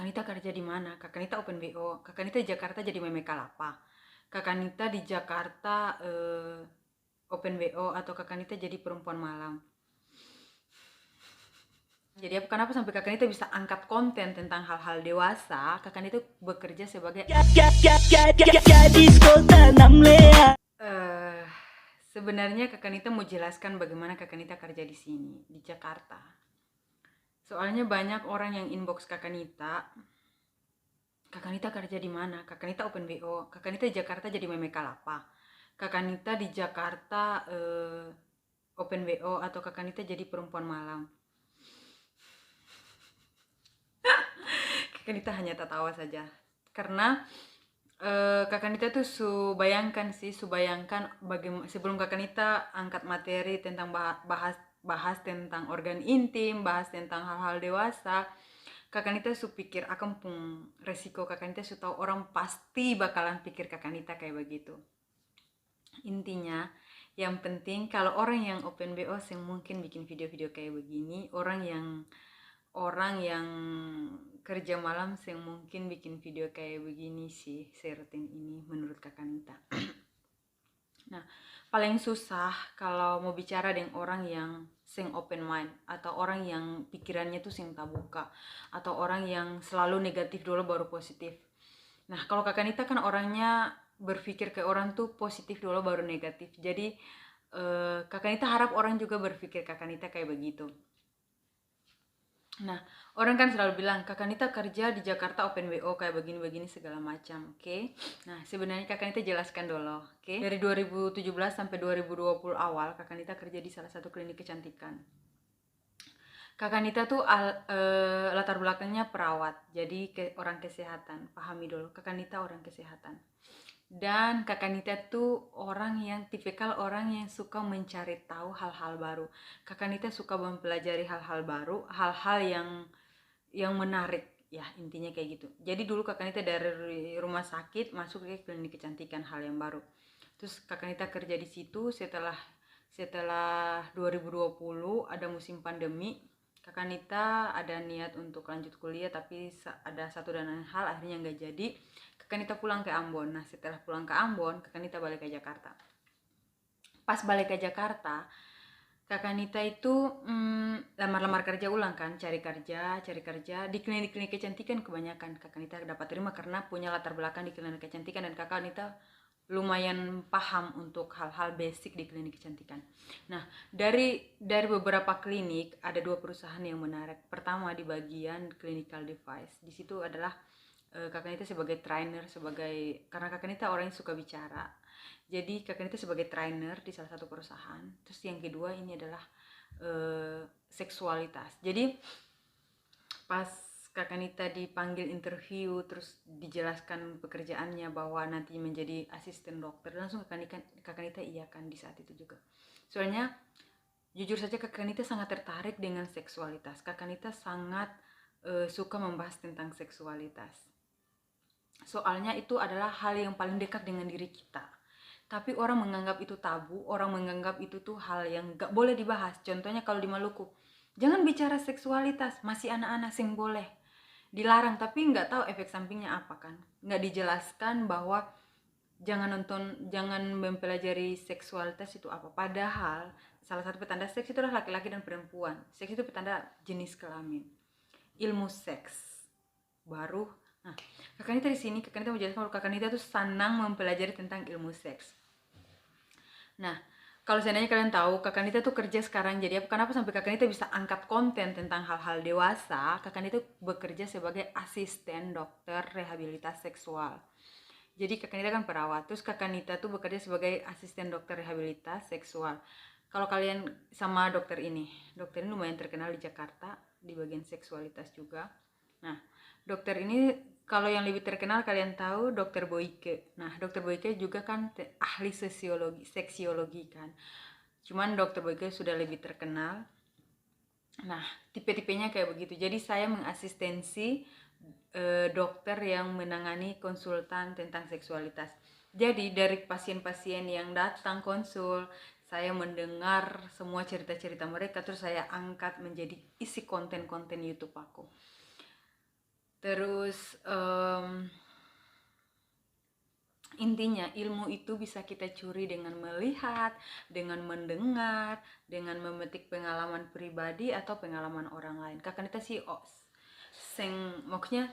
Nita kerja di mana? Kakak Nita open BO. Kakak Nita di Jakarta jadi meme kalapa. Kakak Nita di Jakarta open BO atau Kakak Nita jadi perempuan malam. Jadi kenapa sampai Kakak Nita bisa angkat konten tentang hal-hal dewasa? Kakak Nita bekerja sebagai Gadis kota Namlea. Sebenarnya Kakak Nita mau jelaskan bagaimana Kakak Nita kerja di sini di Jakarta. Soalnya banyak orang yang inbox Kakak Nita kerja di mana? Kakak Nita open BO. Kakak Nita di Jakarta jadi meme kalapa. Kakak Nita di Jakarta open BO atau Kakak Nita jadi perempuan malam. Kakak Nita hanya tertawa saja karena Kakak Nita tuh bayangkan bagaimana sebelum Kakak Nita angkat materi tentang bahas tentang organ intim, bahas tentang hal-hal dewasa. Kakak Nita pikir akan pun resiko Kakak Nita tahu orang pasti bakalan pikir Kakak Nita kayak begitu. Intinya yang penting kalau orang yang open BO yang mungkin bikin video-video kayak begini, orang yang kerja malam yang mungkin bikin video kayak begini sih serutin ini menurut Kakak Nita. Nah, paling susah kalau mau bicara dengan orang yang sing open mind atau orang yang pikirannya tuh sing terbuka atau orang yang selalu negatif dulu baru positif. Nah, kalau Kakak Nita kan orangnya berpikir ke orang tuh positif dulu baru negatif. Jadi Kakak Nita harap orang juga berpikir Kakak Nita kayak begitu. Nah, orang kan selalu bilang Kakak Nita kerja di Jakarta open BO kayak begini-begini segala macam, oke? Nah, sebenarnya Kakak Nita jelaskan dulu, oke? Dari 2017 sampai 2020 awal, Kakak Nita kerja di salah satu klinik kecantikan. Kakak Nita tuh latar belakangnya perawat, jadi orang kesehatan. Pahami dulu, Kakak Nita orang kesehatan. Dan Kakak Nita tuh tipikal orang yang suka mencari tahu hal-hal baru. Kakak Nita suka mempelajari hal-hal baru, hal-hal yang menarik, ya intinya kayak gitu. Jadi dulu Kakak Nita dari rumah sakit masuk ke klinik kecantikan, hal yang baru. Terus Kakak Nita kerja di situ setelah 2020 ada musim pandemi. Kakak Nita ada niat untuk lanjut kuliah tapi ada satu dan lain hal akhirnya nggak jadi. Kakak Nita pulang ke Ambon. Nah, setelah pulang ke Ambon, Kakak Nita balik ke Jakarta. Pas balik ke Jakarta, Kakak Nita itu lamar-lamar kerja ulang kan, cari kerja di klinik-klinik kecantikan kebanyakan. Kakak Nita dapat terima karena punya latar belakang di klinik kecantikan dan Kakak Nita lumayan paham untuk hal-hal basic di klinik kecantikan. Nah, dari beberapa klinik ada 2 perusahaan yang menarik. Pertama di bagian clinical device. Di situ adalah Kakak Nita sebagai trainer, karena Kakak Nita orang yang suka bicara. Jadi Kakak Nita sebagai trainer di salah satu perusahaan. Terus yang kedua ini adalah seksualitas. Jadi pas Kakak Nita dipanggil interview terus dijelaskan pekerjaannya bahwa nanti menjadi asisten dokter, langsung Kakak Nita iya kan di saat itu juga. Soalnya jujur saja Kakak Nita sangat tertarik dengan seksualitas. Kakak Nita sangat suka membahas tentang seksualitas. Soalnya itu adalah hal yang paling dekat dengan diri kita. Tapi orang menganggap itu tabu, orang menganggap itu tuh hal yang gak boleh dibahas. Contohnya kalau di Maluku, jangan bicara seksualitas, masih anak-anak sing boleh. Dilarang, tapi gak tahu efek sampingnya apa kan. Gak dijelaskan bahwa jangan mempelajari seksualitas itu apa. Padahal salah satu petanda seks itu adalah laki-laki dan perempuan. Seks itu petanda jenis kelamin. Ilmu seks baru. Nah, Kakak Nita di sini, Kakak Nita mau jelaskan bahwa Kakak Nita tuh senang mempelajari tentang ilmu seks. Nah, kalau seandainya kalian tahu Kakak Nita tuh kerja sekarang, jadi kenapa sampai Kakak Nita bisa angkat konten tentang hal-hal dewasa? Kakak Nita bekerja sebagai asisten dokter rehabilitas seksual. Jadi Kakak Nita kan perawat, terus Kakak Nita tuh bekerja sebagai asisten dokter rehabilitas seksual. Kalau kalian sama dokter ini lumayan terkenal di Jakarta di bagian seksualitas juga. Nah, dokter ini kalau yang lebih terkenal kalian tahu dokter Boyke. Nah, dokter Boyke juga kan ahli seksiologi kan. Cuman dokter Boyke sudah lebih terkenal. Nah, tipe-tipenya kayak begitu. Jadi saya mengasistensi dokter yang menangani konsultan tentang seksualitas. Jadi dari pasien-pasien yang datang konsul, saya mendengar semua cerita-cerita mereka, terus saya angkat menjadi isi konten-konten YouTube aku. Terus intinya ilmu itu bisa kita curi dengan melihat, dengan mendengar, dengan memetik pengalaman pribadi atau pengalaman orang lain. Kakak Nita sih maksudnya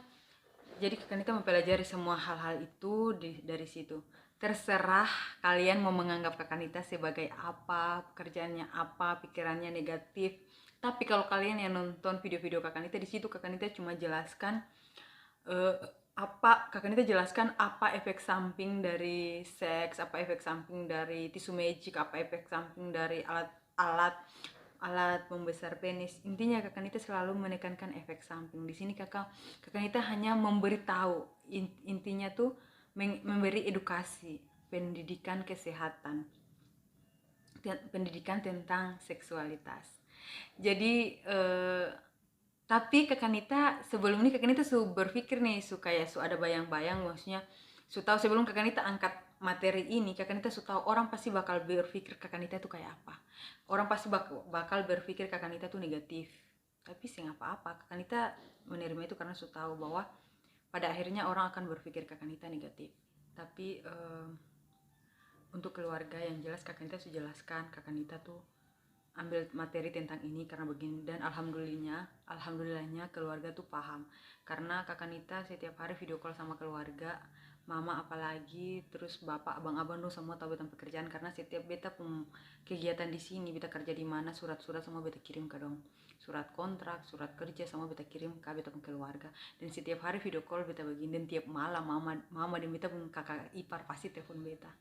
jadi Kakak Nita mempelajari semua hal-hal itu dari situ. Terserah kalian mau menganggap Kakak Nita sebagai apa, pekerjaannya apa, pikirannya negatif. Tapi kalau kalian yang nonton video-video Kakak Nita, di situ Kakak Nita cuma jelaskan Kakak Nita jelaskan apa efek samping dari seks, apa efek samping dari tisu magic, apa efek samping dari alat membesar penis. Intinya Kakak Nita selalu menekankan efek samping. Di sini Kakak Nita hanya memberitahu, intinya tuh memberi edukasi, pendidikan kesehatan, pendidikan tentang seksualitas. Jadi tapi Kakak Nita sebelum ini Kakak Nita berpikir nih, kayak ada bayang-bayang, maksudnya tahu sebelum Kakak Nita angkat materi ini, Kakak Nita tahu orang pasti bakal berpikir Kakak Nita itu kayak apa. Orang pasti bakal berpikir Kakak Nita tuh negatif. Tapi sih nggak apa-apa, Kakak Nita menerima itu karena tahu bahwa pada akhirnya orang akan berpikir Kakak Nita negatif. Tapi untuk keluarga yang jelas Kakak Nita sudah jelaskan, Kakak Nita tuh ambil materi tentang ini karena begini, dan alhamdulillahnya keluarga tuh paham karena Kakak Nita setiap hari video call sama keluarga, mama apalagi, terus bapak, abang-abang tuh semua tahu tentang pekerjaan karena setiap beta kegiatan di sini, beta kerja di mana, surat-surat semua beta kirim ke dong, surat kontrak, surat kerja semua beta kirim ke beta keluarga, dan setiap hari video call beta begini, dan tiap malam mama dan beta pun kakak ipar pasti telepon beta.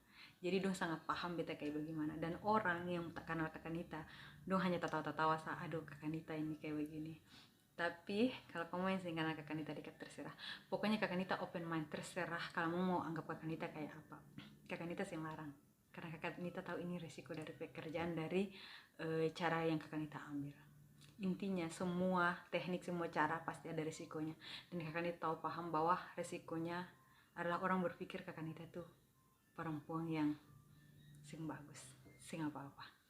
Jadi dong sangat paham beta kayak bagaimana, dan orang yang tak kenal Kakak Nita dong hanya tertawa-tawa aduh Kakak Nita ini kayak begini. Tapi kalau kamu yang karena Kakak Nita dekat, terserah, pokoknya Kakak Nita open mind, terserah kamu mau anggap Kakak Nita kayak apa, Kakak Nita sih larang karena Kakak Nita tahu ini resiko dari pekerjaan, dari cara yang Kakak Nita ambil. Intinya semua teknik, semua cara pasti ada resikonya, dan Kakak Nita tahu paham bahwa resikonya adalah orang berpikir Kakak Nita tuh perempuan yang sing bagus, sing apa-apa.